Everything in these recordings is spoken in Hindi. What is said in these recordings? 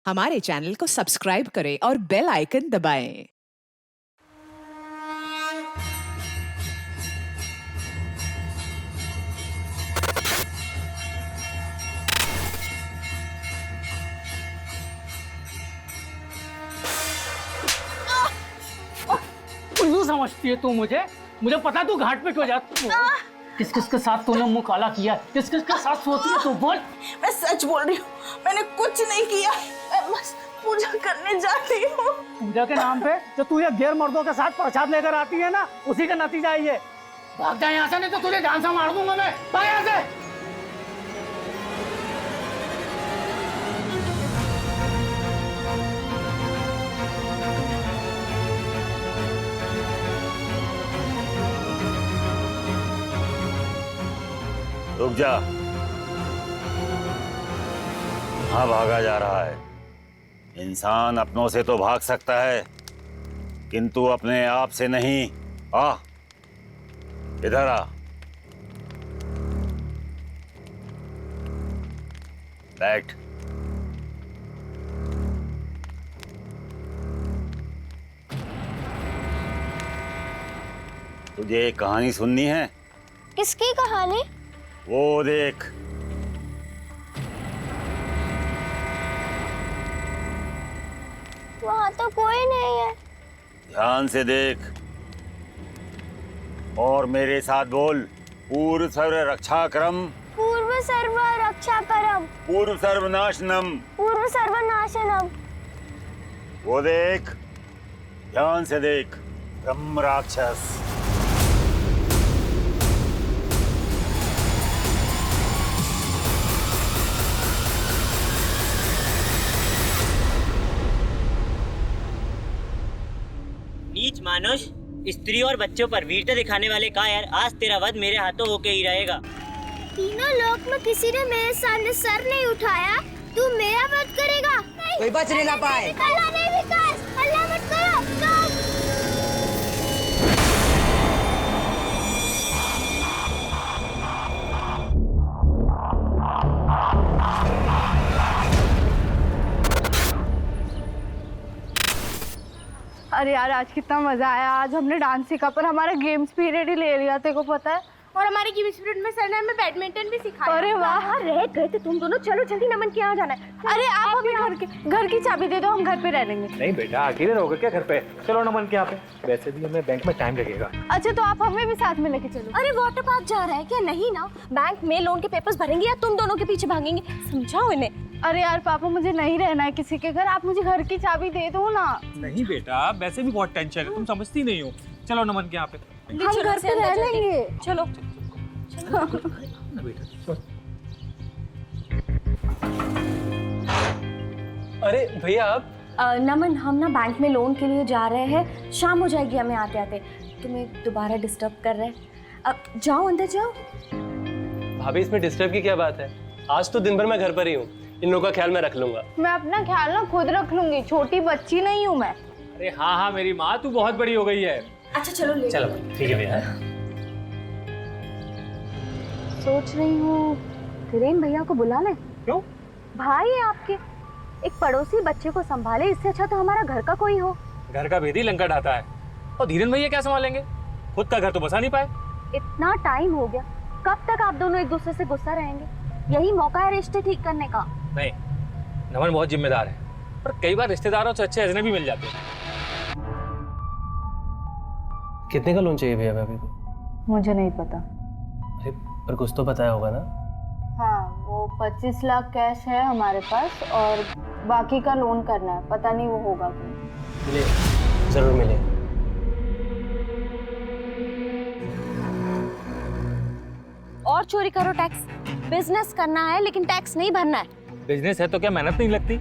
हमारे चैनल को सब्सक्राइब करें और बेल आइकन दबाएं। उल्लू समझती है तू मुझे पता तू घाट पे क्यों जाती है? किस किस के साथ तूने मुंह काला किया? किस किस के साथ सोती है तू? बोल। मैं सच बोल रही हूँ, मैंने कुछ नहीं किया, मैं बस पूजा करने जा रही हूँ। पूजा के नाम पे जो तू ये गैर मर्दों के साथ प्रसाद लेकर आती है ना, उसी का नतीजा ये। भाग जा यहाँ से, नहीं तो तुझे जान से मार दूंगा मैं। भाग यहाँ से। रुक जा। हाँ, भागा जा रहा है। इंसान अपनों से तो भाग सकता है, किंतु अपने आप से नहीं। आ, इधर आ। बैठ। तुझे एक कहानी सुननी है? किसकी कहानी? वो देख। वहाँ तो कोई नहीं है। ध्यान से देख और मेरे साथ बोल। पूर्व सर्व रक्षाकरम, पूर्व सर्व रक्षाकरम, पूर्व सर्वनाशनम। पूर्व सर्वनाशनम। वो देख, ध्यान से देख। ब्रह्म राक्षस। नीच मानुष, स्त्री और बच्चों पर वीरता दिखाने वाले कायर, आज तेरा वध मेरे हाथों होके ही रहेगा। तीनों लोक में किसी ने मेरे सामने सर नहीं उठाया, तू मेरा वध करेगा? कोई बचने ना पाए। अल्लाह नहीं विकास, अल्लाह मत करो। अरे यार, आज कितना मजा आया। आज हमने डांस सीखा, पर हमारा गेम्स पीरियड ही ले लिया, तेरे को पता है। और हमारे गेम्स पीरियड में सर ने हमें बैडमिंटन भी सिखाया। अरे वाह, रह गए थे तुम दोनों। चलो जल्दी, नमन के यहाँ जाना है। अरे आप हमें घर की चाबी दे दो, हम घर पे रह लेंगे। नहीं बेटा, अकेले रहोगे क्या घर पे? चलो नमन के यहाँ पे। वैसे भी हमें बैंक में टाइम लगेगा। अच्छा, तो आप हमें भी साथ में लेके चलो। अरे वाटर पार्क जा रहा है क्या? नहीं ना, बैंक में लोन के पेपर्स भरेंगे या तुम दोनों के पीछे भागेंगे? समझाओ इन्हें। अरे यार पापा, मुझे नहीं रहना है किसी के घर, आप मुझे घर की चाबी दे दो ना। नहीं बेटा, वैसे भी बहुत टेंशन है, तुम समझती नहीं हो। चलो नमन के यहाँ पे। हम घर पे रह लेंगे। चलो। अरे भैया आप। नमन, हम ना बैंक में लोन के लिए जा रहे हैं, शाम हो जाएगी हमें आते आते। तुम्हें दोबारा डिस्टर्ब कर रहे हैं, अब जाओ, अंदर जाओ। भाभी, इसमें डिस्टर्ब की क्या बात है? आज तो दिन भर मैं घर पर ही हूँ, इन लोगों का ख्याल मैं रख लूंगा। मैं अपना ख्याल ना खुद रख लूंगी, छोटी बच्ची नहीं हूँ मैं। अरे हाँ हाँ, मेरी माँ, तू बहुत बड़ी हो गई है। अच्छा चलो ले। चलो ठीक है भैया। सोच रही हूँ धीरेन भैया को बुला ले। क्यों? भाई है आपके, एक पड़ोसी बच्चे को संभाले, इससे अच्छा तो हमारा घर का कोई हो। घर का भेदी लंका ढाता है, और धीरेन भैया क्या संभालेंगे? खुद का घर तो बसा नहीं पाए। इतना टाइम हो गया, कब तक आप दोनों एक दूसरे से गुस्सा रहेंगे? यही मौका है रिश्ते ठीक करने का। नहीं, नमन बहुत जिम्मेदार है, पर कई बार रिश्तेदारों से अच्छे अजनबी मिल जाते हैं। कितने का लोन चाहिए भैया भाभी को? मुझे नहीं पता। अरे पर कुछ तो बताया होगा ना? हाँ, वो 25 लाख कैश है हमारे पास, और बाकी का लोन करना है, पता नहीं वो होगा क्यों। मिले, जरूर मिले। और चोरी करो टैक्स, बिजनेस करना है लेकिन टैक्स नहीं भरना है। बिजनेस है तो क्या मेहनत नहीं लगती?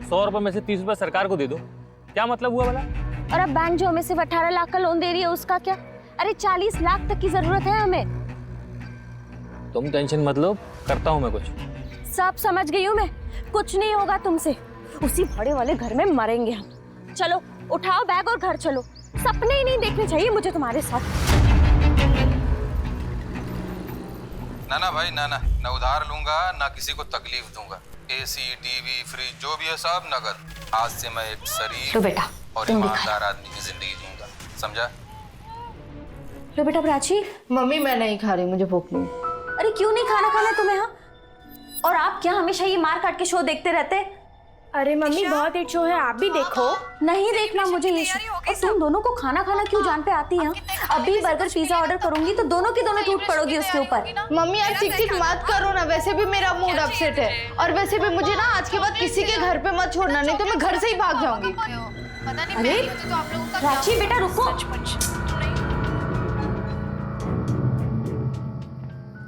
100 रुपए में से 30 रुपए सरकार को दे दो, क्या मतलब हुआ भला? और अब बैंक जो हमें सिर्फ 18 लाख का लोन दे रही है, उसका क्या? अरे 40 लाख तक की जरूरत है हमें। तुम टेंशन मत लो, करता हूँ मैं कुछ। सब समझ गई हूँ मैं, कुछ नहीं होगा तुमसे, उसी भाड़े वाले घर में मरेंगे हम। चलो उठाओ बैग और घर चलो, सपने ही नहीं देखने चाहिए मुझे तुम्हारे साथ। ना ना भाई, ना ना, ना उधार लूंगा, ना किसी को तकलीफ दूंगा। एसी, टीवी, फ्रिज जो भी है सब नगद। आज से मैं एक लो शरीफ बेटा, और तुम भी ईमानदार आदमी की जिंदगी जीऊंगा, समझा? लो बेटा प्राची। मम्मी मैं नहीं खा रही, मुझे भूख नहीं। अरे क्यों नहीं खाना खाना तुम्हें? हाँ, और आप क्या हमेशा ये मार काट के शो देखते रहते? अरे मम्मी बहुत हिट शो है, आप भी देखो। नहीं देखना मुझे ये शो। और तुम दोनों को खाना खाना क्यों जान पे आती है? अभी बर्गर पिज्जा ऑर्डर करूंगी तो दोनों की दोनों टूट पड़ोगी उसके ऊपर। मम्मी यार चिक चिक मत करो ना, वैसे भी मेरा मूड अपसेट है और वैसे भी मुझे ना आज के बाद किसी के घर पे मत छोड़ना, नहीं तो मैं घर से ही भाग जाऊंगी। अरे प्राची बेटा रुको।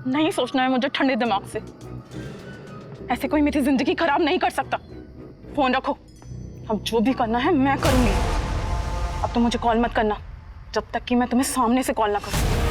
नहीं सोचना है मुझे ठंडे दिमाग से, ऐसे कोई मेरी जिंदगी खराब नहीं कर सकता। फोन रखो, अब जो भी करना है मैं करूंगी। अब तो मुझे कॉल मत करना जब तक कि मैं तुम्हें सामने से कॉल ना करूं।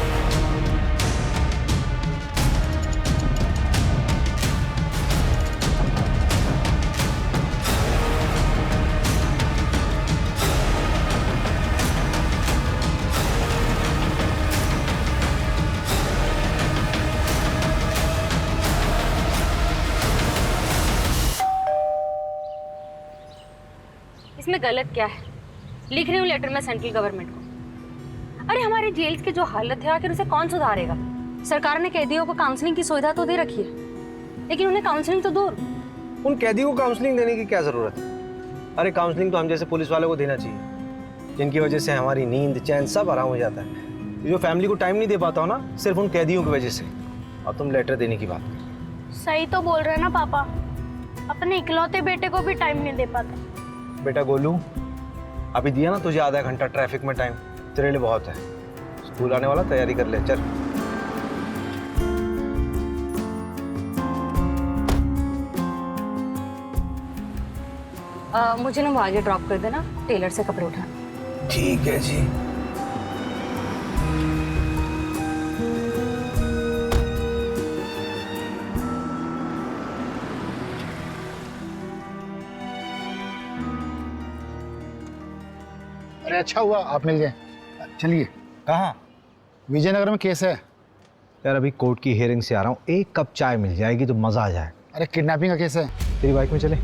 इसमें गलत क्या है? लिख रही हूँ लेटर में सेंट्रल गवर्नमेंट को। अरे हमारे जेल्स की जो हालत है आखिर उसे कौन सुधारेगा? सरकार ने कैदियों को काउंसलिंग की सुविधा तो दे रखी है, लेकिन उन्हें काउंसलिंग तो दूर। उन कैदियों को काउंसलिंग देने की क्या जरूरत है? अरे काउंसलिंग तो हम जैसे पुलिस वालों को देना चाहिए, जिनकी वजह से हमारी नींद चैन सब आराम हो जाता है। जो फैमिली को टाइम नहीं दे पाता हो ना, सिर्फ उन कैदियों की वजह से। और तुम लेटर देने की बात कर। सही तो बोल रहे हैं ना पापा, अपने इकलौते बेटे को भी टाइम नहीं दे पाता। बेटा गोलू, अभी दिया ना तुझे आधा घंटा ट्रैफिक में टाइम, तेरे लिए बहुत है। स्कूल आने वाला, तैयारी कर ले, चल। मुझे ना वो आगे ड्रॉप कर देना, टेलर से कपड़े उठाना। ठीक है जी। अरे अच्छा हुआ आप मिल गए। चलिए। कहाँ? विजयनगर में केस है। यार अभी कोर्ट की हियरिंग से आ रहा हूँ, एक कप चाय मिल जाएगी तो मजा आ जाए। अरे किडनैपिंग का केस है। तेरी बाइक में चले।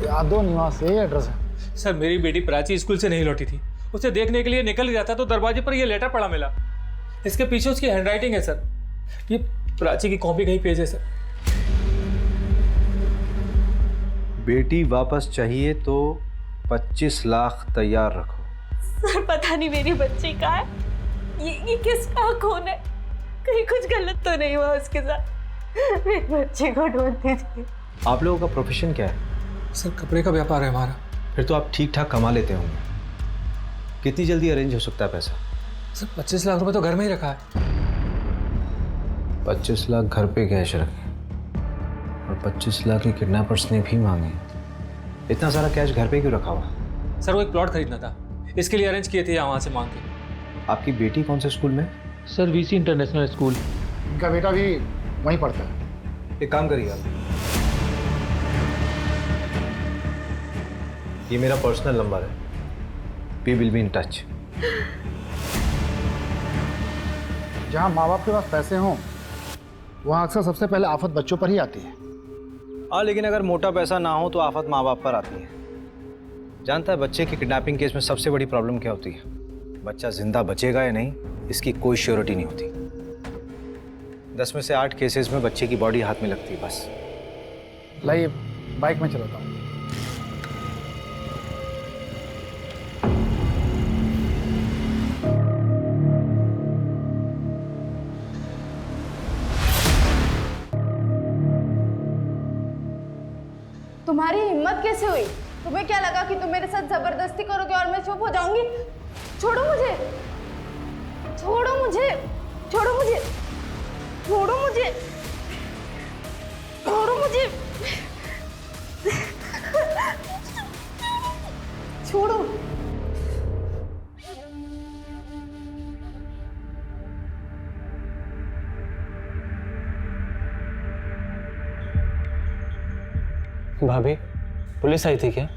यादव निवास, यही एड्रेस है। सर मेरी बेटी प्राची स्कूल से नहीं लौटी थी, उसे देखने के लिए निकल गया था तो दरवाजे पर यह लेटर पड़ा मिला। इसके पीछे उसकी हैंडराइटिंग है सर, ये प्राची की कॉपी कहीं पेज है सर। बेटी वापस चाहिए तो 25 लाख तैयार रखो। सर पता नहीं मेरी बच्ची कहाँ है, ये किसका खून है? कहीं कुछ गलत तो नहीं हुआ उसके साथ? मेरे बच्चे को ढूंढ दीजिए। आप लोगों का प्रोफेशन क्या है? सर कपड़े का व्यापार है हमारा। फिर तो आप ठीक ठाक कमा लेते होंगे। कितनी जल्दी अरेंज हो सकता है पैसा? सर 25 लाख रुपए तो घर में ही रखा है। 25 लाख घर पे कैश रखे और 25 लाख के किडनैपर्स ने भी मांगे। इतना सारा कैश घर पे क्यों रखा हुआ? सर वो एक प्लॉट खरीदना था, इसके लिए अरेंज किए थे यहाँ वहाँ से मांग के। आपकी बेटी कौन से स्कूल में? Sir VC international school. इनका बेटा भी वहीं पढ़ता है। एक काम करिए आप, ये मेरा पर्सनल नंबर है, we will be in touch. जहाँ माँ बाप के पास पैसे हों वहाँ अक्सर सबसे पहले आफत बच्चों पर ही आती है। हाँ लेकिन अगर मोटा पैसा ना हो तो आफत माँ बाप पर आती है। जानता है बच्चे की किडनैपिंग केस में सबसे बड़ी प्रॉब्लम क्या होती है? बच्चा जिंदा बचेगा या नहीं इसकी कोई श्योरिटी नहीं होती। 10 में से 8 केसेस में बच्चे की बॉडी हाथ में लगती है बस। लाइए बाइक में चलाता हूँ। तुम्हारी हिम्मत कैसे हुई? तुम्हें क्या लगा कि तुम मेरे साथ जबरदस्ती करोगे और मैं चुप हो जाऊंगी? छोड़ो मुझे, छोड़ो मुझे, छोड़ो मुझे, छोड़ो मुझे, छोड़ो मुझे, छोड़ो। भाभी पुलिस आई थी क्या?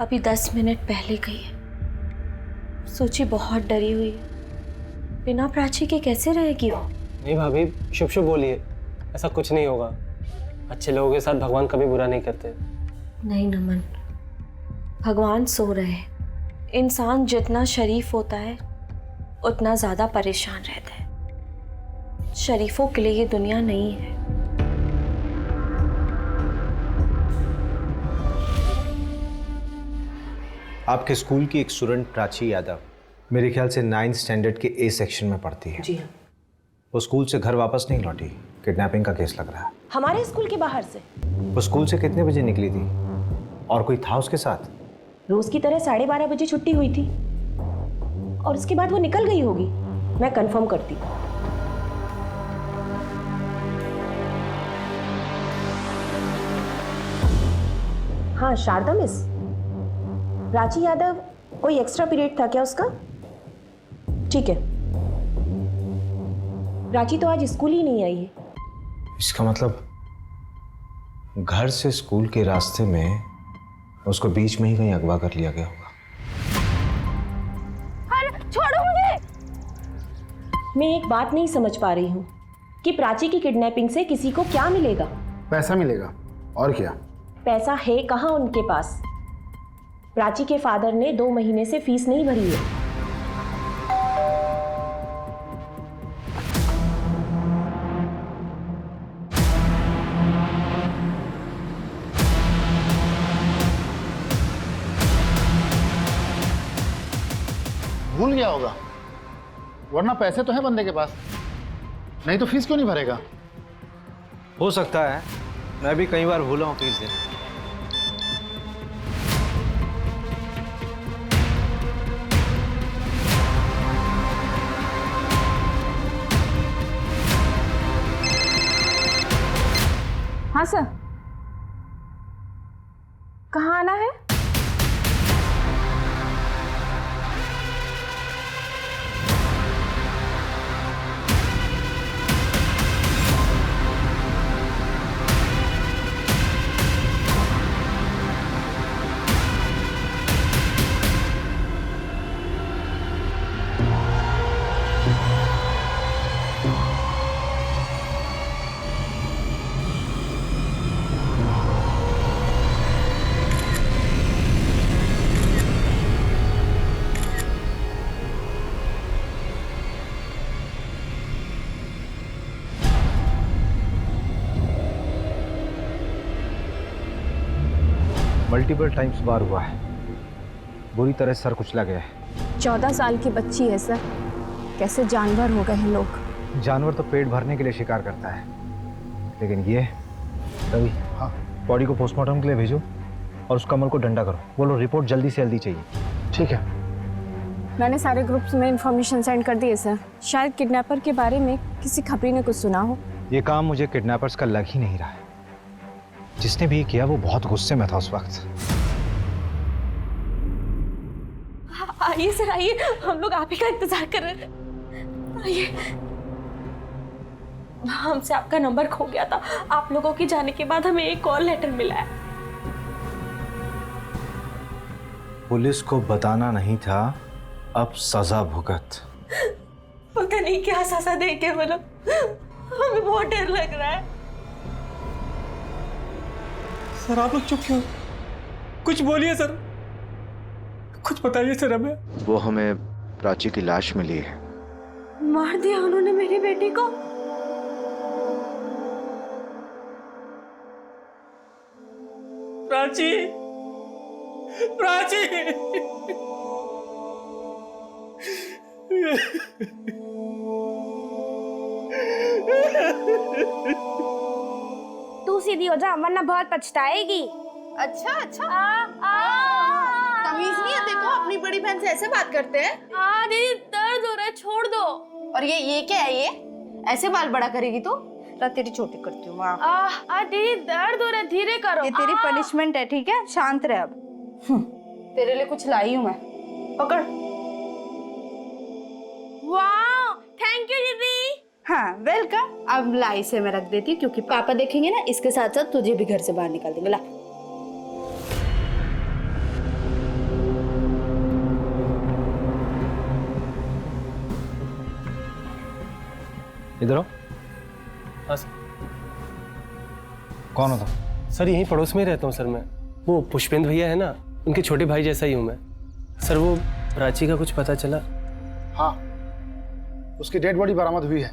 अभी 10 मिनट पहले गई है। सोची बहुत डरी हुई है, बिना प्राची के कैसे रहेगी वो? नहीं भाभी, शुभ शुभ बोलिए, ऐसा कुछ नहीं होगा। अच्छे लोगों के साथ भगवान कभी बुरा नहीं करते। नहीं नमन, भगवान सो रहे हैं। इंसान जितना शरीफ होता है उतना ज्यादा परेशान रहता है। शरीफों के लिए ये दुनिया नहीं है। आपके स्कूल की एक स्टूडेंट प्राची यादव मेरे ख्याल से 9th स्टैंडर्ड के ए सेक्शन में पढ़ती है। जी हाँ। वो स्कूल से घर वापस नहीं लौटी, किडनैपिंग का केस लग रहा है। हमारे स्कूल के बाहर से? वो स्कूल से कितने बजे निकली थी और कोई था उसके साथ? रोज की तरह 12:30 बजे छुट्टी हुई थी और उसके बाद वो निकल गई होगी। मैं कंफर्म करती हूँ। हाँ शारदा मिस, प्राची यादव कोई एक्स्ट्रा पीरियड था क्या उसका? ठीक है, प्राची तो आज स्कूल ही नहीं आई है। इसका मतलब घर से स्कूल के रास्ते में उसको बीच में ही कहीं अगवा कर लिया गया होगा। अरे छोड़ो मुझे! मैं एक बात नहीं समझ पा रही हूँ कि प्राची की किडनैपिंग से किसी को क्या मिलेगा? पैसा मिलेगा, और क्या? पैसा है कहाँ उनके पास? प्राची के फादर ने 2 महीने से फीस नहीं भरी है। भूल गया होगा, वरना पैसे तो हैं बंदे के पास, नहीं तो फीस क्यों नहीं भरेगा? हो सकता है, मैं भी कई बार भूला हूँ फीस देना। हाँ सर, कहाँ आना है? मल्टीपल टाइम्स बार हुआ है, बुरी तरह सर कुचला गया है। 14 साल की बच्ची है सर, कैसे जानवर हो गए हैं लोग। जानवर तो पेट भरने के लिए शिकार करता है, लेकिन ये रवि, हाँ, बॉडी को पोस्टमार्टम के लिए भेजो और उस कमर को डंडा करो। बोलो रिपोर्ट जल्दी से जल्दी चाहिए। ठीक है। मैंने सारे ग्रुप्स में इंफॉर्मेशन सेंड कर दी है सर। शायद किडनैपर के बारे में किसी खबरी ने कुछ सुना हो। ये काम मुझे किडनैपर्स का लग ही नहीं रहा है। जिसने भी किया वो बहुत गुस्से में था उस वक्त। आइए सर आइए, हम लोग आप ही का इंतजार कर रहे थे। आइए। हमसे आपका नंबर खो गया था। आप लोगों के जाने के बाद हमें एक कॉल लेटर मिला है। पुलिस को बताना नहीं था, अब सजा भुगत। पता नहीं क्या सजा देंगे वो लोग, हमें बहुत डर लग रहा है। सर आप लोग चुप क्यों? कुछ बोलिए सर, कुछ बताइए सर हमें। वो हमें प्राची की लाश मिली है। मार दिया उन्होंने मेरी बेटी को। प्राची, प्राची। तू सीधी हो जा वरना बहुत पछताएगी। अच्छा अच्छा, तमीज नहीं है देखो, अपनी बड़ी बहन से ऐसे बात करते हैं। दीदी दर्द हो रहा है, छोड़ दो। और ये क्या है? ये ऐसे बाल बड़ा करेगी तो? तेरी छोटी करती हूँ। दीदी दर्द हो रहा है, धीरे करो। ये तेरी पनिशमेंट है, ठीक है? शांत रह अब। तेरे लिए कुछ लाई हूँ मैं, पकड़। वाह, थैंक यू दीदी। हाँ वेलकम। अब ला इसे मैं रख देती हूँ क्योंकि पापा देखेंगे ना, इसके साथ साथ तुझे भी घर से बाहर निकाल देंगे। ला। इधर आओ। हाँ सर। कौन हो तुम? सर यहीं पड़ोस में ही रहता हूँ सर मैं। वो पुष्पेंद्र भैया है ना, उनके छोटे भाई जैसा ही हूँ मैं। सर वो प्राची का कुछ पता चला? हाँ, उसकी डेड बॉडी बरामद हुई है।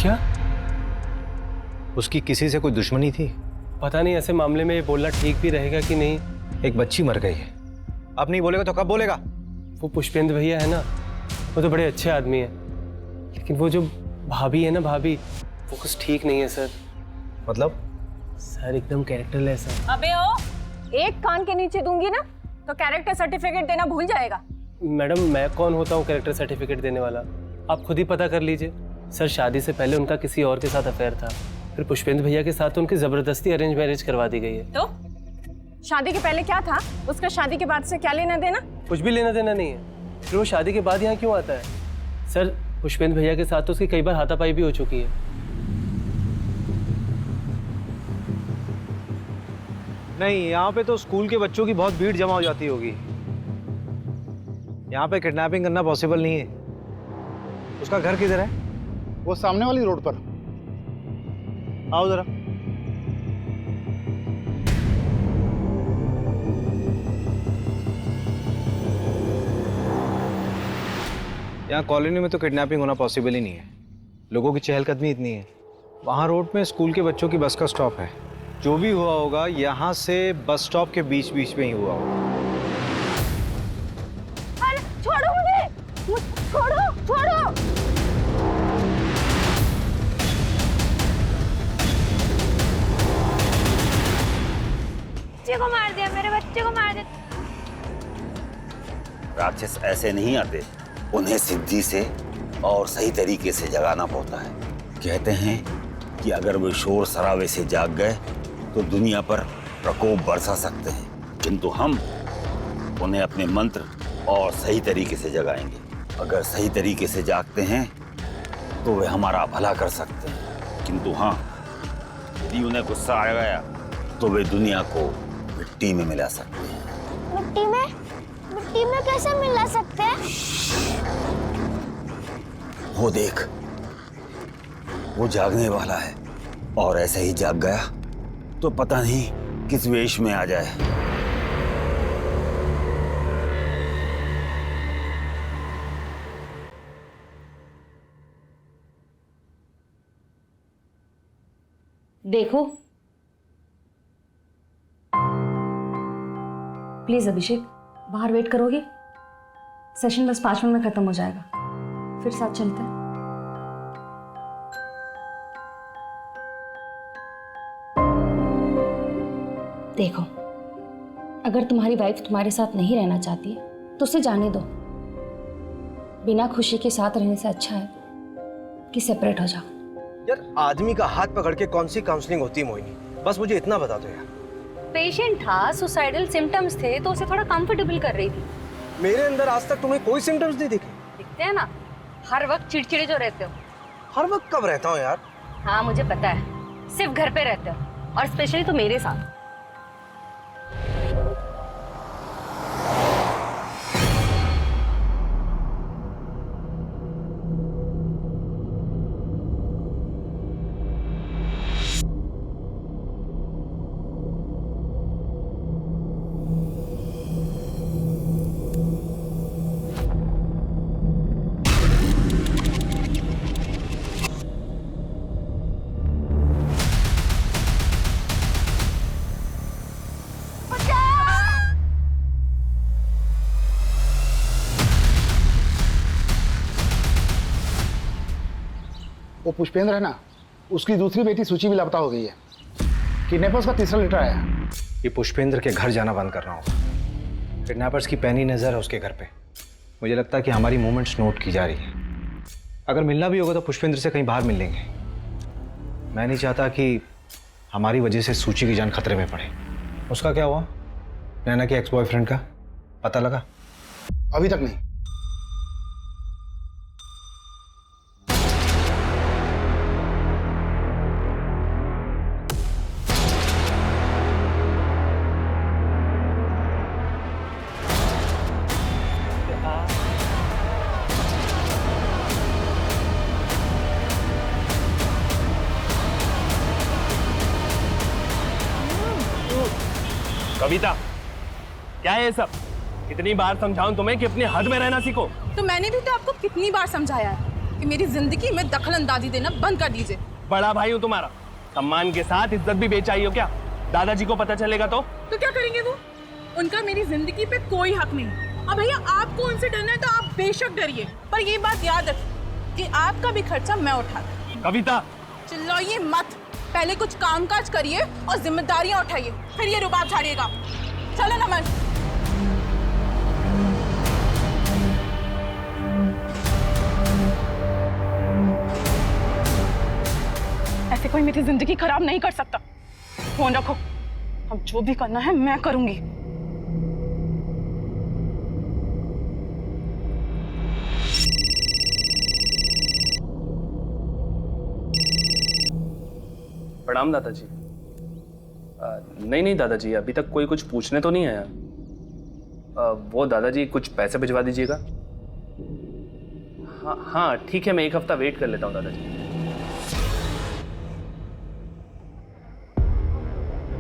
क्या? उसकी किसी से कोई दुश्मनी थी? पता नहीं, ऐसे मामले में ये बोलना ठीक भी रहेगा कि नहीं। एक बच्ची मर गई है, अब नहीं बोलेगा तो कब बोलेगा? वो पुष्पेंद्र भैया है ना, वो तो बड़े अच्छे आदमी है, लेकिन वो जो भाभी है ना, भाभी, वो कुछ ठीक नहीं है सर। मतलब? सर एकदम कैरेक्टरलेस है। अबे ओ, एक कान के नीचे दूंगी ना तो कैरेक्टर सर्टिफिकेट देना भूल जाएगा। मैडम मैं कौन होता हूँ कैरेक्टर सर्टिफिकेट देने वाला? आप खुद ही पता कर लीजिए। सर शादी से पहले उनका किसी और के साथ अफेयर था, फिर पुष्पेंद्र भैया के साथ तो उनकी जबरदस्ती अरेंज मैरिज करवा दी गई है। तो शादी के पहले क्या था, उसका शादी के बाद से क्या लेना देना? कुछ भी लेना देना नहीं है। फिर वो शादी के बाद यहाँ क्यों आता है? सर पुष्पेंद्र भैया के साथ तो उसकी कई बार हाथापाई भी हो चुकी है। नहीं, यहाँ पे तो स्कूल के बच्चों की बहुत भीड़ जमा हो जाती होगी। यहाँ पे किडनैपिंग करना पॉसिबल नहीं है। उसका घर किधर है? वो सामने वाली रोड पर। आओ जरा। यहाँ कॉलोनी में तो किडनैपिंग होना पॉसिबल ही नहीं है, लोगों की चहलकदमी इतनी है। वहाँ रोड में स्कूल के बच्चों की बस का स्टॉप है। जो भी हुआ होगा यहाँ से बस स्टॉप के बीच बीच में ही हुआ होगा। अरे छोड़ो मुझे, छोड़ो छोड़ो। बच्चे को मार दिया, मेरे बच्चे को मार दिया। राक्षस ऐसे नहीं आते, उन्हें सिद्धि से और सही तरीके से जगाना पड़ता है। कहते हैं कि अगर वे शोर शराबे से जाग गए तो दुनिया पर प्रकोप बरसा सकते हैं, किंतु हम उन्हें अपने मंत्र और सही तरीके से जगाएंगे। अगर सही तरीके से जागते हैं तो वे हमारा भला कर सकते हैं, किंतु हाँ, यदि उन्हें गुस्सा आ गया तो वे दुनिया को मिट्टी में मिला सकते हैं। मिट्टी में? मिट्टी में कैसे मिला सकते हैं? वो देख, वो जागने वाला है, और ऐसे ही जाग गया तो पता नहीं किस वेश में आ जाए। देखो प्लीज अभिषेक, बाहर वेट करोगे? सेशन बस 5 मिनट में खत्म हो जाएगा, फिर साथ चलते हैं। देखो, अगर तुम्हारी वाइफ तुम्हारे साथ नहीं रहना चाहती है तो उसे जाने दो। बिना खुशी के साथ रहने से अच्छा है कि सेपरेट हो जाओ। यार आदमी का हाथ पकड़ के कौन सी काउंसलिंग होती है मोहिनी? बस मुझे इतना बता दो यार। पेशेंट था, सुसाइडल सिम्टम्स थे, तो उसे थोड़ा कंफर्टेबल कर रही थी। मेरे अंदर आज तक तुम्हें कोई सिम्टम्स नहीं दिखे? दिखते हैं ना, हर वक्त चिड़चिड़े जो रहते हो। हर वक्त कब रहता हूँ यार? हाँ मुझे पता है, सिर्फ घर पे रहते हो, और स्पेशली तो मेरे साथ। वो पुष्पेंद्र है ना, उसकी दूसरी बेटी सूची भी लापता हो गई है। किडनैपर्स का तीसरा लेटर आया है। ये पुष्पेंद्र के घर जाना बंद करना होगा। किडनैपर्स की पैनी नजर है उसके घर पे। मुझे लगता है कि हमारी मूवमेंट्स नोट की जा रही है। अगर मिलना भी होगा तो पुष्पेंद्र से कहीं बाहर मिल लेंगे। मैं नहीं चाहता कि हमारी वजह से सूची की जान खतरे में पड़े। उसका क्या हुआ? नैना के एक्स बॉयफ्रेंड का पता लगा? अभी तक नहीं। कविता, क्या है ये सब? कितनी बार समझाऊं तुम्हें कि अपनी हद में रहना सीखो। तो मैंने भी तो आपको कितनी बार समझाया है कि मेरी जिंदगी में दखल अंदाजी देना बंद कर दीजिए। बड़ा भाई हूँ तुम्हारा, सम्मान के साथ इज्जत भी बेच आई हो क्या? दादाजी को पता चलेगा तो क्या करेंगे वो? उनका मेरी जिंदगी पे कोई हक नहीं। अब भैया आपको उनसे डरना है तो आप बेशक डरिए, पर ये बात याद रखिए कि आपका भी खर्चा मैं उठाऊंगी। कविता, चिल्लाइए मत, पहले कुछ कामकाज करिए और जिम्मेदारियां उठाइए, फिर ये रुबाब झाड़िएगा। चलो नमन। ऐसे कोई मेरी जिंदगी खराब नहीं कर सकता। फोन रखो, अब जो भी करना है मैं करूंगी। प्रणाम दादाजी। नहीं दादाजी, अभी तक कोई कुछ पूछने तो नहीं आया। वो दादाजी कुछ पैसे भिजवा दीजिएगा। हाँ ठीक है, मैं 1 हफ्ता वेट कर लेता हूँ दादाजी।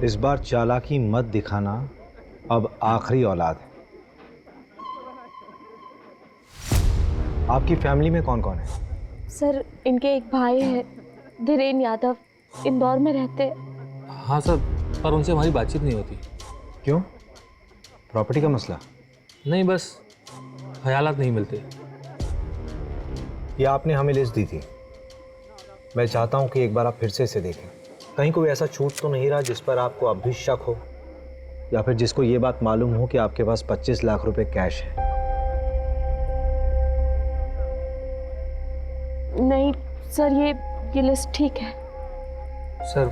इस बार चालाकी मत दिखाना, अब आखिरी औलाद है। आपकी फैमिली में कौन कौन है? सर, इनके एक भाई है, धीरेन यादव, इंदौर में रहते। हाँ सर, पर उनसे हमारी बातचीत नहीं होती। क्यों? प्रॉपर्टी का मसला? नहीं, बस ख्यालात नहीं मिलते। ये आपने हमें लिस्ट दी थी, मैं चाहता हूँ कि एक बार आप फिर से इसे देखें। कहीं कोई ऐसा छूट तो नहीं रहा जिस पर आपको अब भी शक हो, या फिर जिसको ये बात मालूम हो कि आपके पास 25 लाख रुपए कैश है। नहीं सर, ये लिस्ट ठीक है। सर,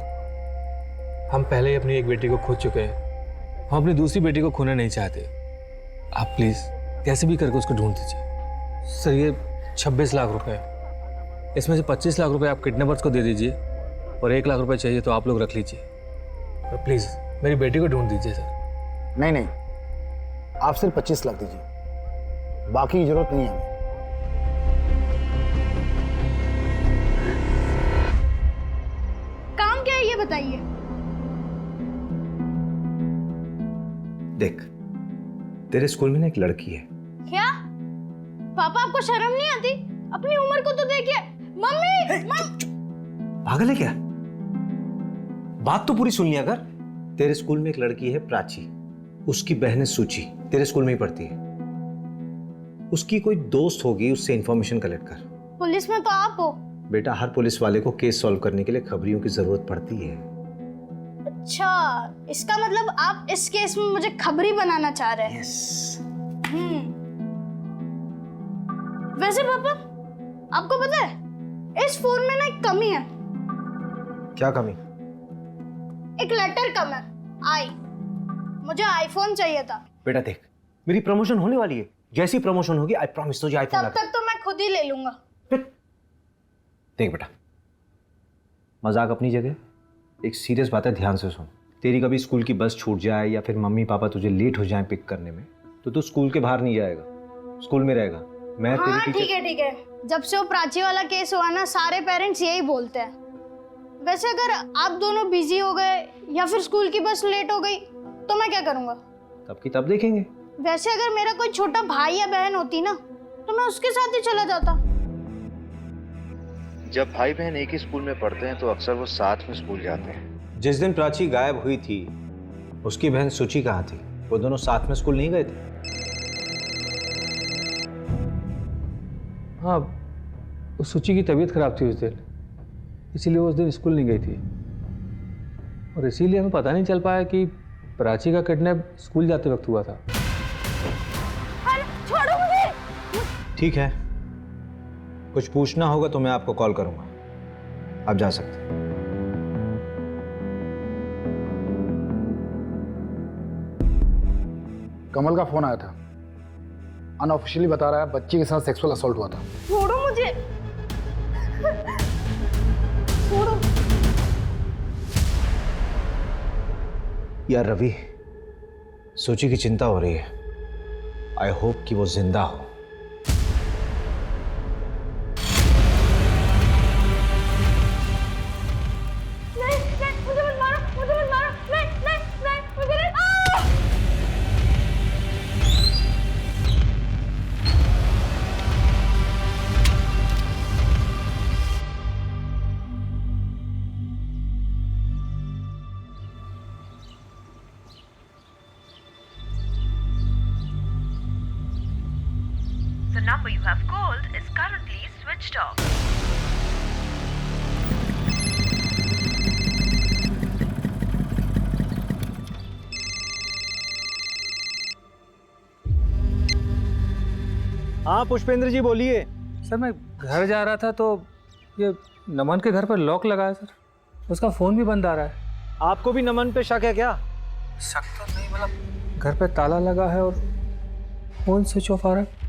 हम पहले ही अपनी एक बेटी को खो चुके हैं, हम अपनी दूसरी बेटी को खोना नहीं चाहते। आप प्लीज़ कैसे भी करके उसको ढूंढ दीजिए। सर, ये 26 लाख रुपए, इसमें से 25 लाख रुपए आप किडनैपर्स को दे दीजिए और 1 लाख रुपए चाहिए तो आप लोग रख लीजिए। और प्लीज़ मेरी बेटी को ढूंढ दीजिए सर। नहीं, आप सिर्फ 25 लाख दीजिए, बाकी की जरूरत नहीं है हमें। काम क्या है ये बताइए। देख, तेरे स्कूल में ना एक लड़की है। क्या पापा, आपको शर्म नहीं आती? अपनी उम्र को तो देखिए। मम्मी पागल है क्या? बात तो पूरी सुन लिया कर। तेरे स्कूल में एक लड़की है प्राची, उसकी बहन है सूची, तेरे स्कूल में ही पढ़ती है। उसकी कोई दोस्त होगी, उससे इंफॉर्मेशन कलेक्ट कर। पुलिस में तो आप हो। बेटा, हर पुलिस वाले को केस सॉल्व करने के लिए खबरियों की जरूरत पड़ती है। अच्छा, इसका मतलब आप इस केस में मुझे खबरी बनाना चाह रहे हैं। वैसे पापा, आपको पता है इस फोन में ना एक कमी है। क्या कमी? एक लेटर कम है, आई। मुझे आईफोन चाहिए था। बेटा देख, मेरी प्रमोशन होने वाली है, जैसी प्रमोशन होगी आई प्रॉमिस तुझे आईफोन। तब तक तो मैं खुद ही ले लूंगा। देख बेटा, मजाक अपनी जगह, एक सीरियस बात है, ध्यान से सुन। तेरी कभी स्कूल की बस छूट जाए या फिर मम्मी पापा तुझे लेट हो जाए पिक करने में, तो तू स्कूल के बाहर नहीं जाएगा, स्कूल में रहेगा। मैं हाँ, तेरी ठीक है। जब से वो प्राची वाला केस हुआ ना, सारे पेरेंट्स यही बोलते हैं। वैसे अगर आप दोनों बिजी हो गए या फिर स्कूल की बस लेट हो गई तो मैं क्या करूंगा? तब की तब देखेंगे। वैसे अगर मेरा कोई छोटा भाई या बहन होती ना, तो मैं उसके साथ ही चला जाता। जब भाई बहन एक ही स्कूल में पढ़ते हैं तो अक्सर वो साथ में स्कूल जाते हैं। जिस दिन प्राची गायब हुई थी, उसकी बहन सूची कहाँ थी? वो दोनों साथ में स्कूल नहीं गए थे? हाँ, उस सूची की तबीयत खराब थी उस दिन, इसीलिए वो उस दिन स्कूल नहीं गई थी, और इसीलिए हमें पता नहीं चल पाया कि प्राची का किडनैप स्कूल जाते वक्त हुआ था। छोड़ो मुझे। ठीक है, कुछ पूछना होगा तो मैं आपको कॉल करूंगा, आप जा सकते हैं। कमल का फोन आया था, अनऑफिशियली बता रहा है बच्ची के साथ सेक्सुअल असॉल्ट हुआ था। छोड़ो मुझे, छोड़ो। यार रवि, सोची की चिंता हो रही है। आई होप कि वो जिंदा हो। नहीं, मुझे मत मारो, मुझे मत मारो। नहीं, मुझे नहीं। number you have called is currently switched off. हाँ पुष्पेंद्र जी बोलिए। सर मैं घर जा रहा था तो ये नमन के घर पर लॉक लगा है सर, उसका फ़ोन भी बंद आ रहा है। आपको भी नमन पे शक है क्या? शक तो नहीं, मतलब घर पे ताला लगा है और फ़ोन स्विच ऑफ आ रहा है,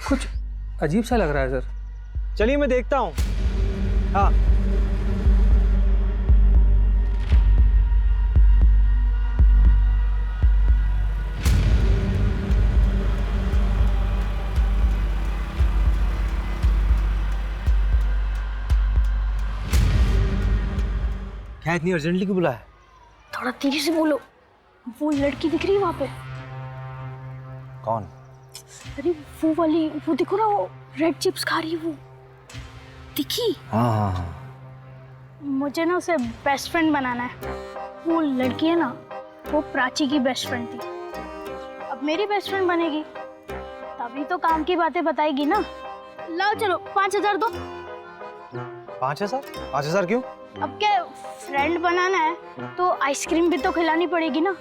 कुछ अजीब सा लग रहा है सर। चलिए मैं देखता हूँ। हाँ क्या इतनी अर्जेंटली क्यों बुलाया? थोड़ा तेजी से बोलो। वो लड़की दिख रही है वहाँ पे? कौन? अरे वो वाली, वो देखो ना, वो रेड चिप्स खा रही है, वो दिखी? हाँ हाँ हाँ। मुझे ना उसे बेस्ट फ्रेंड बनाना है। वो लड़की है ना, वो प्राची की बेस्ट फ्रेंड थी, अब मेरी बेस्ट फ्रेंड बनेगी, तभी तो काम की बातें बताएगी ना। लाओ चलो 5000 दो। 5000? 5000 क्यों? अब क्या फ्रेंड बनाना है तो आइसक्रीम भी तो खिलानी पड़ेगी ना,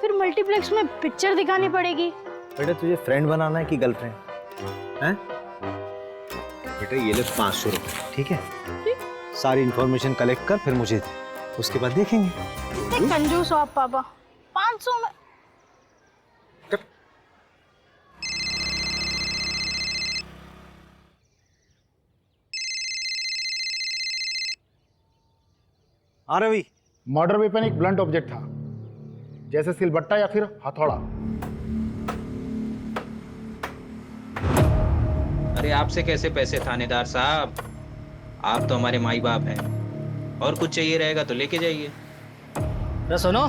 फिर मल्टीप्लेक्स में पिक्चर दिखानी पड़ेगी। बेटा तुझे फ्रेंड बनाना है कि गर्लफ्रेंड हैं? बेटा ये ले 500 रुपए, ठीक है? सारी इंफॉर्मेशन कलेक्ट कर फिर मुझे दे, उसके बाद देखेंगे। कंजूस हो आप पापा, 500 में। हाँ रवि। मर्डर वेपन एक ब्लंट ऑब्जेक्ट था, जैसे सिलबट्टा या फिर हथौड़ा। अरे आपसे कैसे पैसे थानेदार साहब, आप तो हमारे माई बाप हैं, और कुछ चाहिए रहेगा तो लेके जाइए। अरे सुनो,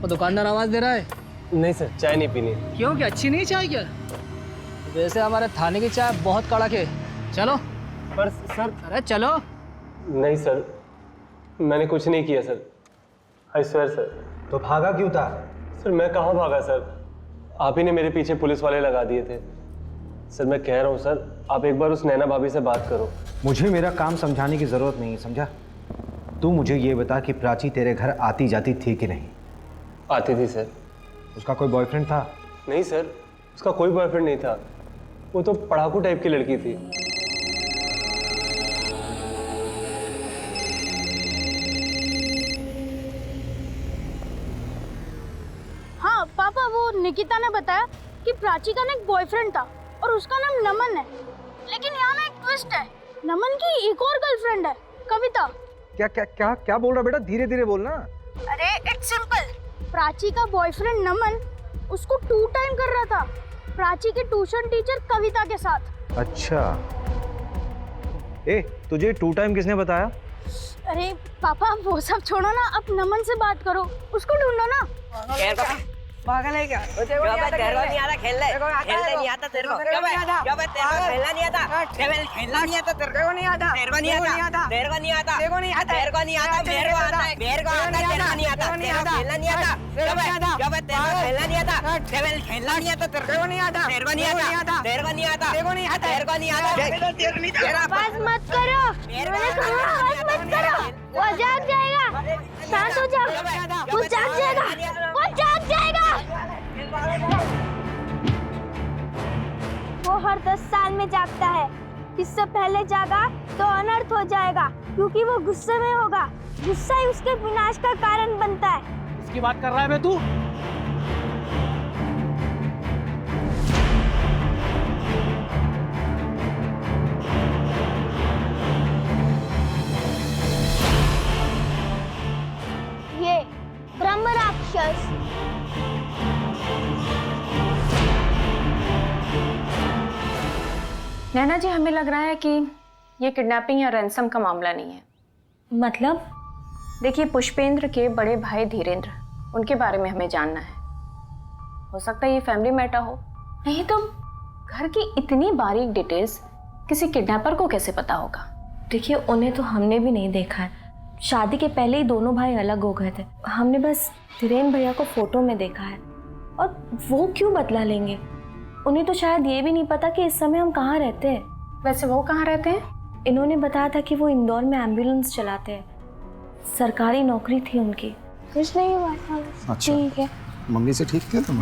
वो दुकानदार आवाज दे रहा है। नहीं सर, चाय नहीं पीनी। क्यों, क्या अच्छी नहीं चाय क्या? वैसे हमारे थाने की चाय बहुत कड़क है। चलो। पर सर। अरे चलो। नहीं सर, मैंने कुछ नहीं किया सर, आई स्वेयर सर। तो भागा क्यों था? सर मैं कहाँ भागा सर, आप ही ने मेरे पीछे पुलिस वाले लगा दिए थे। सर मैं कह रहा हूँ सर, आप एक बार उस नैना भाभी से बात करो। मुझे मेरा काम समझाने की जरूरत नहीं है, समझा? तू मुझे ये बता कि प्राची तेरे घर आती जाती थी कि नहीं? आती थी सर। उसका कोई बॉयफ्रेंड था? नहीं सर, उसका कोई बॉयफ्रेंड नहीं था, वो तो पढ़ाकू टाइप की लड़की थी। हाँ पापा, वो निकिता ने बताया कि प्राची का ना एक बॉयफ्रेंड था और उसका नाम नमन है, लेकिन यहाँ ना एक ट्विस्ट है, नमन की एक और गर्लफ्रेंड है, कविता। क्या क्या क्या क्या बोल रहा बेटा? धीरे धीरे बोलना। अरे इट्स सिंपल, प्राची का बॉयफ्रेंड नमन उसको 2 टाइम कर रहा था, प्राची के ट्यूशन टीचर कविता के साथ। अच्छा, ए तुझे 2 टाइम किसने बताया? अरे पापा वो सब छोड़ो ना, अब नमन से बात करो, उसको ढूंढो ना। पागल है क्या? तेरे को नहीं आता खेलने नहीं आता तेरे को। तेरे को खेलना नहीं आता, खेलना नहीं आता तेरे को नहीं आता, तेरे को नहीं आता, तेरे को नहीं आता, तेरे को नहीं आता, तेरे को नहीं आता, मेरे को आता है, मेरे को आता है, तेरे को नहीं आता, तेरे को खेलना नहीं आता, तेरे को खेलना नहीं आता, खेलना नहीं आता, तेरे को नहीं आता, तेरे को नहीं आता, तेरे को नहीं आता, तेरे को नहीं आता, तेरे को नहीं आता। आवाज मत करो, मैंने कहा आवाज मत करो, वो जाग जाएगा, शांत हो जाओ, वो जाग जाएगा, वो जाग जाएगा। वो हर 10 साल में जागता है, इससे पहले जागा तो अनर्थ हो जाएगा, क्योंकि वो गुस्से में होगा, गुस्सा ही उसके विनाश का कारण बनता है। इसकी बात कर रहा है बे तू? ये ब्रह्म राक्षस नैना जी, हमें लग रहा है कि ये किडनैपिंग या रैंसम का मामला नहीं है। मतलब? देखिए, पुष्पेंद्र के बड़े भाई धीरेंद्र, उनके बारे में हमें जानना है। हो सकता है ये फैमिली मैटर हो, नहीं तो घर की इतनी बारीक डिटेल्स किसी किडनैपर को कैसे पता होगा? देखिए, उन्हें तो हमने भी नहीं देखा है, शादी के पहले ही दोनों भाई अलग हो गए थे, हमने बस धीरेन्द्र भैया को फोटो में देखा है, और वो क्यों बदला लेंगे? उन्हें तो शायद ये भी नहीं पता कि इस समय हम कहाँ रहते हैं। वैसे वो कहाँ रहते हैं? इन्होंने बताया था कि वो इंदौर में एम्बुलेंस चलाते हैं, सरकारी नौकरी थी उनकी। कुछ नहीं हुआ। अच्छा। ठीक है। मम्मी से ठीक क्या तुम?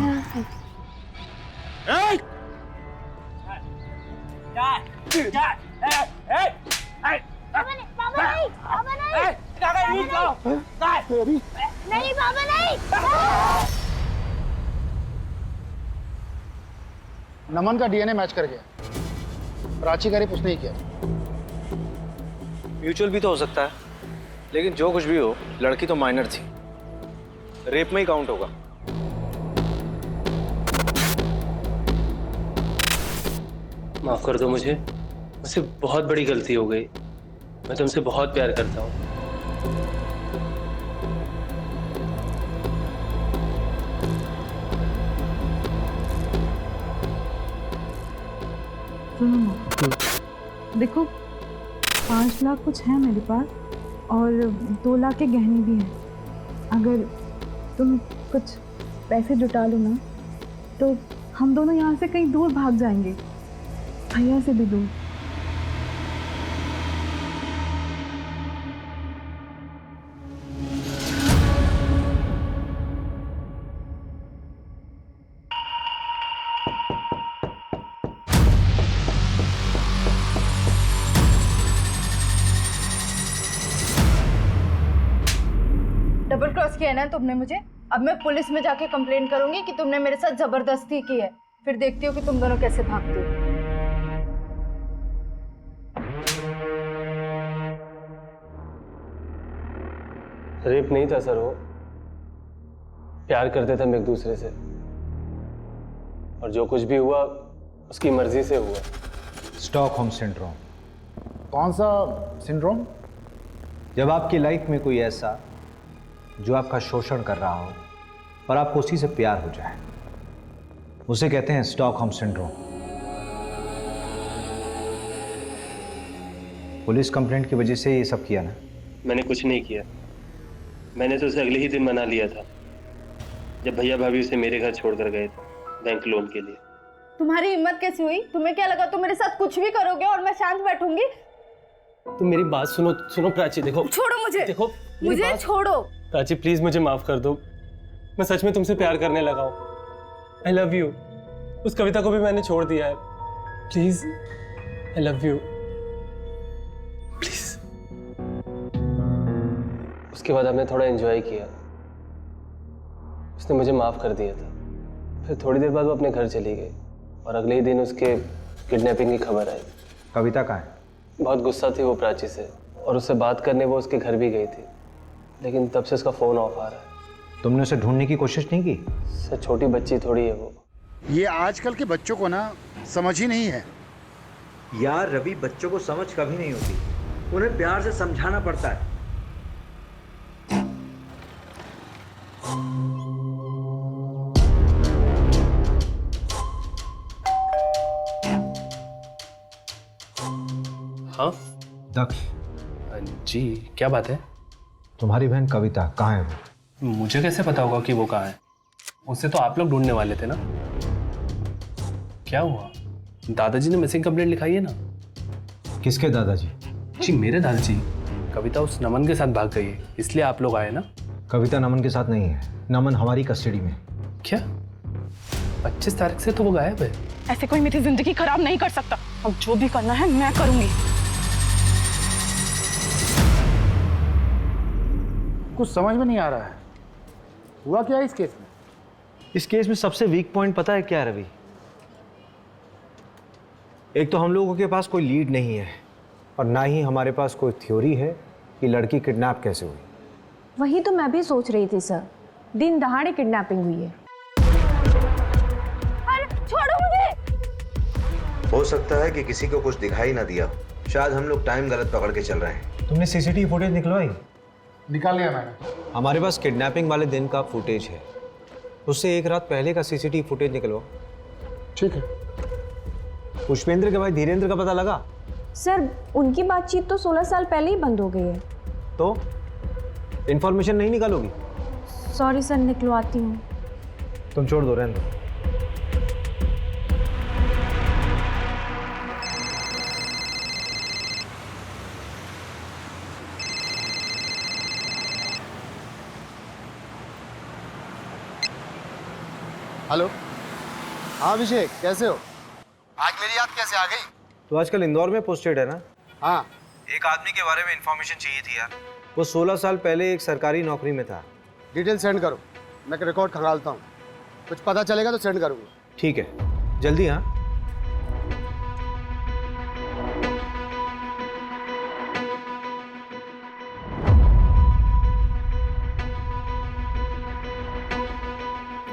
नहीं बाबा नहीं। नमन का डीएनए मैच कर गया, प्राची का रेप उसने ही किया। म्यूचुअल भी तो हो सकता है, लेकिन जो कुछ भी हो, लड़की तो माइनर थी, रेप में ही काउंट होगा। माफ कर दो मुझे, मुझसे बहुत बड़ी गलती हो गई। मैं तुमसे बहुत प्यार करता हूँ। सुनो ना, देखो 5 लाख कुछ है मेरे पास और 2 लाख के गहने भी हैं। अगर तुम कुछ पैसे जुटा लो ना तो हम दोनों यहाँ से कहीं दूर भाग जाएंगे, भैया से भी दूर। डबल क्रॉस किया है ना तुमने मुझे। अब मैं पुलिस में जाके कंप्लेंट करूंगी कि तुमने मेरे साथ जबरदस्ती की है। फिर देखती हो कि तुम दोनों कैसे भागते हो। रेप नहीं था सर, वो प्यार करते थे हम एक दूसरे से, और जो कुछ भी हुआ उसकी मर्जी से हुआ। Stockholm syndrome. कौन सा सिंड्रोम? जब आपकी लाइफ में कोई ऐसा जो आपका शोषण कर रहा हो और आपको उसी से प्यार हो जाए, उसे कहते हैं स्टॉकहोम सिंड्रोम। पुलिस कंप्लेंट की वजह से ये सब किया ना? मैंने कुछ नहीं किया, मैंने तो उसे अगले ही दिन मना लिया था जब भैया भाभी उसे मेरे घर छोड़कर गए थे बैंक लोन के लिए। तुम्हारी हिम्मत कैसी हुई? तुम्हें क्या लगा तुम मेरे साथ कुछ भी करोगे और मैं शांत बैठूंगी? तुम मेरी बात सुनो प्राची, देखो। छोड़ो मुझे। देखो मुझे छोड़ो। प्राची प्लीज मुझे माफ कर दो, मैं सच में तुमसे प्यार करने लगा हूँ। I love you. उस कविता को भी मैंने छोड़ दिया है। Please, I love you, please. उसके बाद हमने थोड़ा एंजॉय किया, उसने मुझे माफ कर दिया था। फिर थोड़ी देर बाद वो अपने घर चली गई और अगले ही दिन उसके किडनैपिंग की खबर आई। कविता कहाँ है? बहुत गुस्सा थी वो प्राची से, और उससे बात करने वो उसके घर भी गई थी, लेकिन तब से उसका फोन ऑफ आ रहा है। तुमने उसे ढूंढने की कोशिश नहीं की? सर छोटी बच्ची थोड़ी है वो। ये आजकल के बच्चों को ना समझ ही नहीं है। यार रवि, बच्चों को समझ कभी नहीं होती, उन्हें प्यार से समझाना पड़ता है। हाँ दक्ष जी, क्या बात है? तुम्हारी बहन कविता कहाँ है? वो मुझे कैसे पता होगा कि वो कहाँ है? उससे तो आप लोग ढूंढने वाले थे ना। क्या हुआ? दादाजी ने मिसिंग कंप्लेंट लिखाई है ना। किसके दादाजी? जी मेरे दादाजी। कविता उस नमन के साथ भाग गई है, इसलिए आप लोग आए ना। कविता नमन के साथ नहीं है, नमन हमारी कस्टडी में। क्या? 25 तारीख से तो वो गायब है। ऐसे कोई मेरी जिंदगी खराब नहीं कर सकता। अब जो भी करना है मैं करूंगी। कुछ समझ में नहीं आ रहा है, हुआ क्या है इस केस में? इस केस में सबसे वीक पॉइंट पता है क्या है रवि? एक तो हम लोगों के पास कोई लीड नहीं है और ना ही हमारे पास कोई थ्योरी है कि लड़की किडनैप कैसे हुई। वही तो मैं भी सोच रही थी सर, दिन दहाड़े किडनैपिंग हुई है। अरे छोड़ो मुझे। हो सकता है कि किसी को कुछ दिखाई ना दिया, शायद हम लोग टाइम गलत पकड़ के चल रहे हैं। तुमने सीसीटीवी फुटेज निकलवाई? निकाल लिया मैंने। हमारे पास किडनैपिंग वाले दिन का फुटेज है, उससे एक रात पहले का सीसीटीवी फुटेज निकलवाओ। ठीक है। पुष्पेंद्र के भाई धीरेंद्र का पता लगा? सर उनकी बातचीत तो 16 साल पहले ही बंद हो गई है। तो इंफॉर्मेशन नहीं निकालोगी? सॉरी सर, निकलवाती हूँ। तुम छोड़ दो, रहने दो। हेलो। हाँ अभिषेक, कैसे हो? आज मेरी याद कैसे आ गई? तो आजकल इंदौर में पोस्टेड है ना? हाँ। एक आदमी के बारे में इंफॉर्मेशन चाहिए थी यार। वो 16 साल पहले एक सरकारी नौकरी में था। डिटेल सेंड करो, मैं रिकॉर्ड खंगालता हूँ। कुछ पता चलेगा तो सेंड करूँगा। ठीक है, जल्दी। हाँ,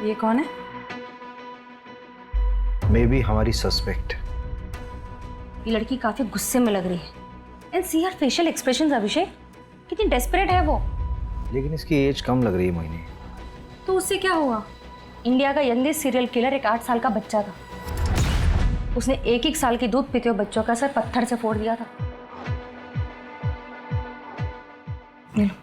ये कौन है? मे बी हमारी सस्पेक्ट। ये लड़की काफी गुस्से में लग रही है। And see her facial expressions Abhishek, कितनी डेस्परेट है वो। लेकिन इसकी एज कम लग रही है मोहिनी। तो उससे क्या हुआ? इंडिया का यंगेस्ट सीरियल किलर एक 8 साल का बच्चा था। उसने 1-1 साल के दूध पीते हुए बच्चों का सर पत्थर से फोड़ दिया था। ले लो।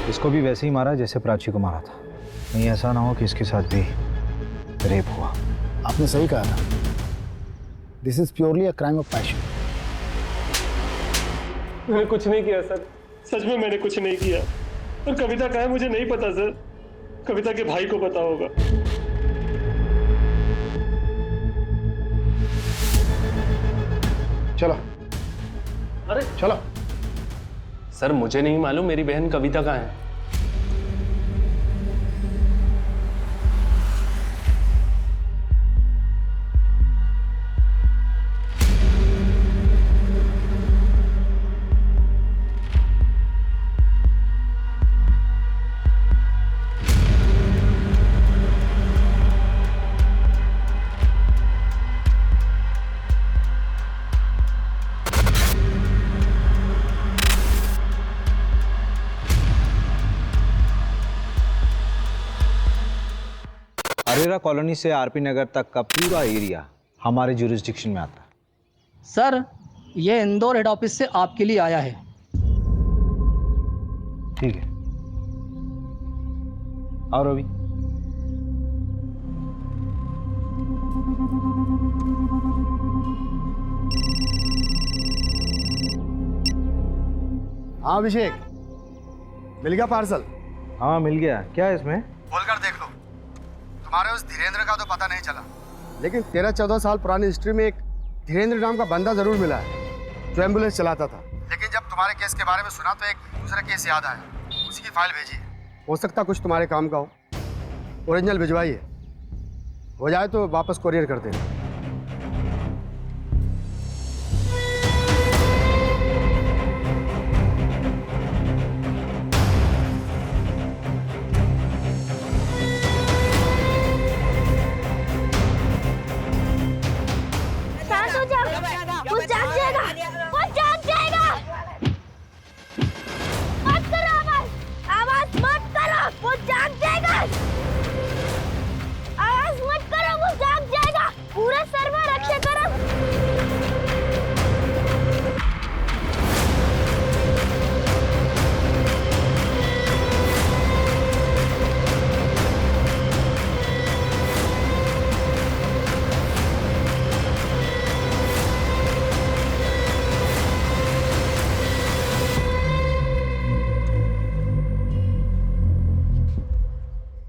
इसको भी वैसे ही मारा जैसे प्राची को मारा था। कहीं ऐसा ना हो कि इसके साथ भी रेप हुआ। आपने सही कहा था, this is purely a crime of passion. मैंने कुछ नहीं किया सर, सच में मैंने कुछ नहीं किया। और कविता कहाँ है मुझे नहीं पता सर, कविता के भाई को पता होगा। चलो। अरे चलो। सर मुझे नहीं मालूम मेरी बहन कविता कहाँ है। अरेरा कॉलोनी से आरपी नगर तक का पूरा एरिया हमारे जुरिस्डिक्शन में आता है। सर, ये इंदौर हेड ऑफिस से आपके लिए आया है। ठीक है, और रवि। हाँ अभिषेक, मिल गया पार्सल? हाँ मिल गया। क्या है इसमें? खोल कर देख लो। तुम्हारे उस धीरेन्द्र का तो पता नहीं चला, लेकिन 13-14 साल पुरानी हिस्ट्री में एक धीरेन्द्र नाम का बंदा जरूर मिला है जो एम्बुलेंस चलाता था। लेकिन जब तुम्हारे केस के बारे में सुना तो एक दूसरा केस याद आया, उसी की फाइल भेजी है। हो सकता कुछ तुम्हारे काम का हो। ओरिजिनल भिजवाइए, हो जाए तो वापस कोरियर कर देना।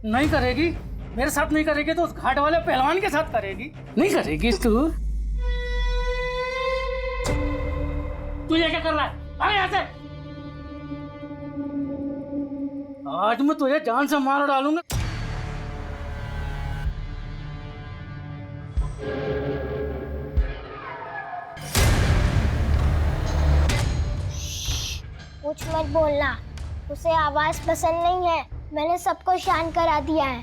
नहीं करेगी? मेरे साथ नहीं करेगी तो उस घाट वाले पहलवान के साथ करेगी। नहीं करेगी तू? तू ये क्या कर रहा है? भाग यहाँ से। आज मैं तुझे जान से मार डालूंगा। कुछ मत बोलना, उसे आवाज पसंद नहीं है। मैंने सबको शांत करा दिया है,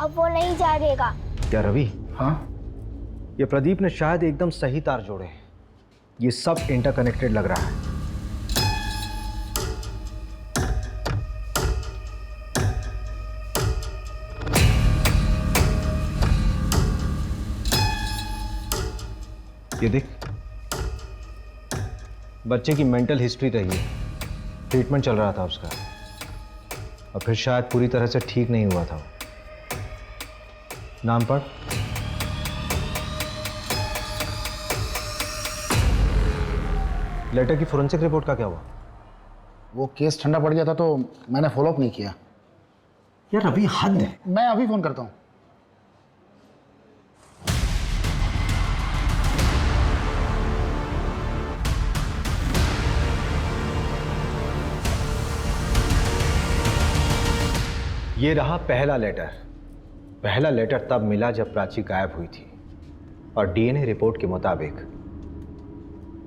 अब वो नहीं जागेगा। क्या रवि? हाँ, ये प्रदीप ने शायद एकदम सही तार जोड़े। ये सब इंटरकनेक्टेड लग रहा है। ये देख, बच्चे की मेंटल हिस्ट्री रही है, ट्रीटमेंट चल रहा था उसका, और फिर शायद पूरी तरह से ठीक नहीं हुआ था। नाम पढ़। लेटर की फोरेंसिक रिपोर्ट का क्या हुआ? वो केस ठंडा पड़ गया था तो मैंने फॉलोअप नहीं किया। यार अभी हद है। मैं अभी फोन करता हूँ। ये रहा पहला लेटर। पहला लेटर तब मिला जब प्राची गायब हुई थी, और डीएनए रिपोर्ट के मुताबिक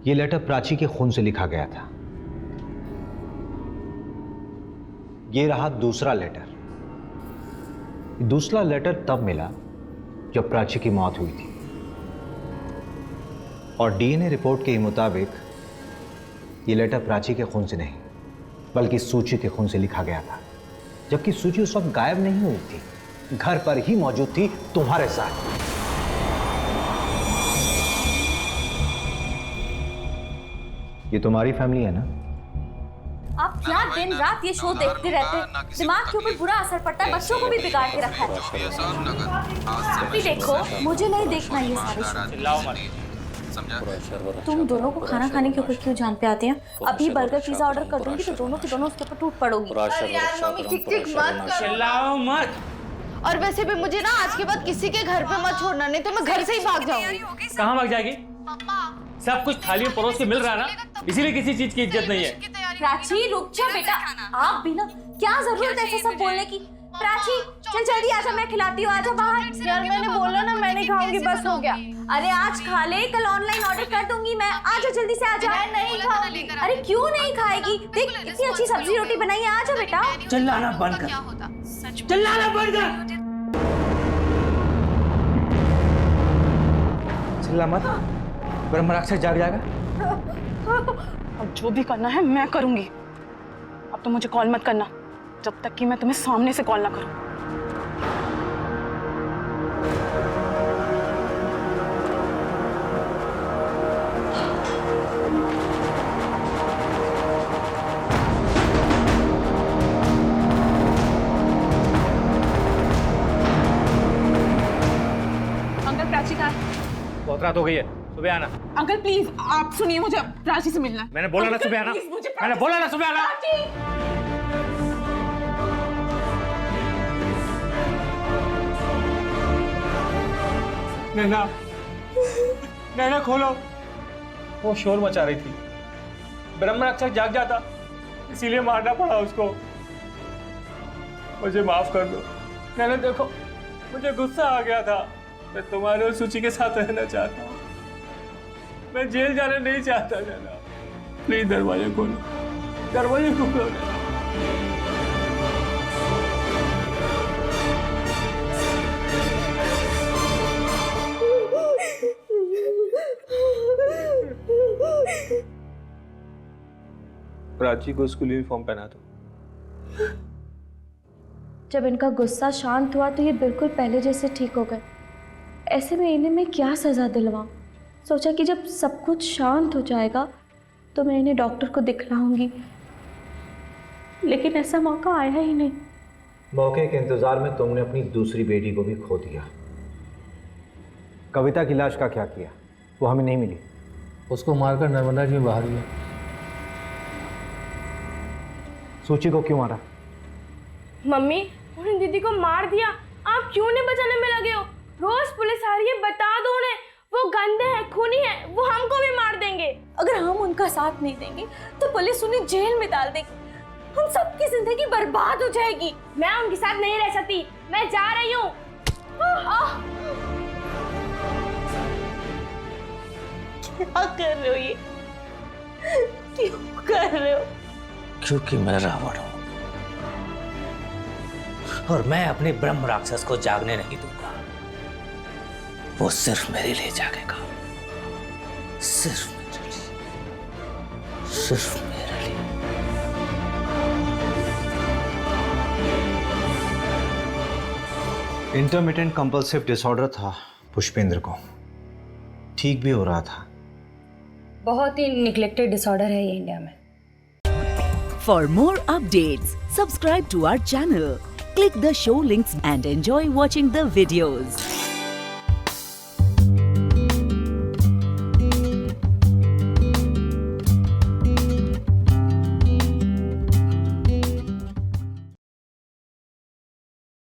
ये लेटर प्राची के खून से लिखा गया था। ये रहा दूसरा लेटर। दूसरा लेटर तब मिला जब प्राची की मौत हुई थी, और डीएनए रिपोर्ट के मुताबिक ये लेटर प्राची के खून से नहीं बल्कि सूची के खून से लिखा गया था, जबकि सूची उस वक्त गायब नहीं हुई थी, घर पर ही मौजूद थी तुम्हारे साथ। ये तुम्हारी फैमिली है ना? आप क्या दिन रात ये शो देखते रहते हैं? दिमाग के ऊपर बुरा असर पड़ता है, बच्चों को भी बिगाड़ के रखा है। आप भी देखो, मुझे नहीं देखना ये सारे शो। तुम दोनों को खाना खाने के ऊपर क्यों जान पे आते हैं? अभी बर्गर पिज्जा ऑर्डर कर दूंगी तो दोनों के दोनों उसके ऊपर टूट पड़ोगी। अरे यार मम्मी ठीक मत करो। चिल्लाओ मत। और वैसे भी मुझे ना आज के बाद किसी के घर पे मत छोड़ना, नहीं तो मैं घर से ही भाग जाऊंगी। कहाँ भाग जाएगी? सब कुछ थाली में परोस के मिल रहा है ना, इसीलिए किसी चीज की इज्जत नहीं है। प्राची रुक जा बेटा, आप भी ना, क्या जरूरत है ऐसा सब बोलने की? प्राची चल जल्दी आजा, मैं खिलाती हूँ, आजा बाहर। यार मैंने बोला ना मैं नहीं खाऊंगी, बस हो गया। अरे आज खा ले, कल ऑनलाइन ऑर्डर कर दूंगी मैं। आजा जल्दी से आजा। मैं नहीं खाऊंगी। अरे क्यों नहीं खाएगी? देख इतनी अच्छी सब्जी रोटी बनाई है, आजा बेटा। चिल्लाना बंद कर, चिल्लाना बंद कर। चिल्ला मत, ब्रह्म राक्षस जाग जाएगा। अब जो भी करना है मैं करूंगी। अब तो मुझे कॉल मत करना जब तक कि मैं तुम्हें सामने से कॉल ना करूं। अंकल प्राची कहाँ है? बहुत रात हो गई है, सुबह आना। अंकल प्लीज आप सुनिए, मुझे प्राची से मिलना है। मैंने बोला ना सुबह आना, मैंने बोला ना सुबह आना। नैना, नैना खोलो। वो शोर मचा रही थी, ब्रह्म राक्षस जाग जाता, इसीलिए मारना पड़ा उसको। मुझे माफ कर दो नैना। देखो मुझे गुस्सा आ गया था, मैं तुम्हारे और सूची के साथ रहना चाहता हूँ, मैं जेल जाना नहीं चाहता। नैना प्लीज दरवाजा खोलो, दरवाजा खोलो। प्राची को स्कूल यूनिफॉर्म पहना दो। जब इनका गुस्सा शांत हुआ तो ये बिल्कुल पहले जैसे ठीक हो गए। ऐसे में इन्हें मैं क्या सज़ा दिलवाऊं? सोचा कि जब सब कुछ शांत हो जाएगा तो मैं इन्हें डॉक्टर को दिखलाऊंगी, लेकिन ऐसा मौका आया ही नहीं। मौके के इंतजार में तुमने अपनी दूसरी बेटी को भी खो दिया। कविता की लाश का क्या किया? वो हमें नहीं मिली। उसको मारकर नर्मदा जी में बहा दिया। सूची को क्यों मारा? मम्मी उन्हें दीदी को मार दिया, आप क्यों नहीं बचाने में लगे हो? रोज पुलिस आ रही है, बता दो उन्हें, वो गंदे हैं, खूनी हैं, वो हमको भी मार देंगे। अगर हम उनका साथ नहीं देंगे तो पुलिस उन्हें जेल में डाल देगी, हम सबकी जिंदगी बर्बाद हो जाएगी। मैं उनके साथ नहीं रह सकती, मैं जा रही हूँ। क्या कर रहे हो ये? क्यों कर रहे हो? क्योंकि मैं रावण हूं और मैं अपने ब्रह्म राक्षस को जागने नहीं दूंगा। वो सिर्फ मेरे लिए जागेगा, सिर्फ मेरे लिए, सिर्फ मेरे लिए। इंटरमिटेंट कंपल्सिव डिसऑर्डर था पुष्पेंद्र को, ठीक भी हो रहा था। बहुत ही निग्लेक्टेड डिसऑर्डर है ये इंडिया में। For more updates, subscribe to our channel, click the show links and enjoy watching the videos.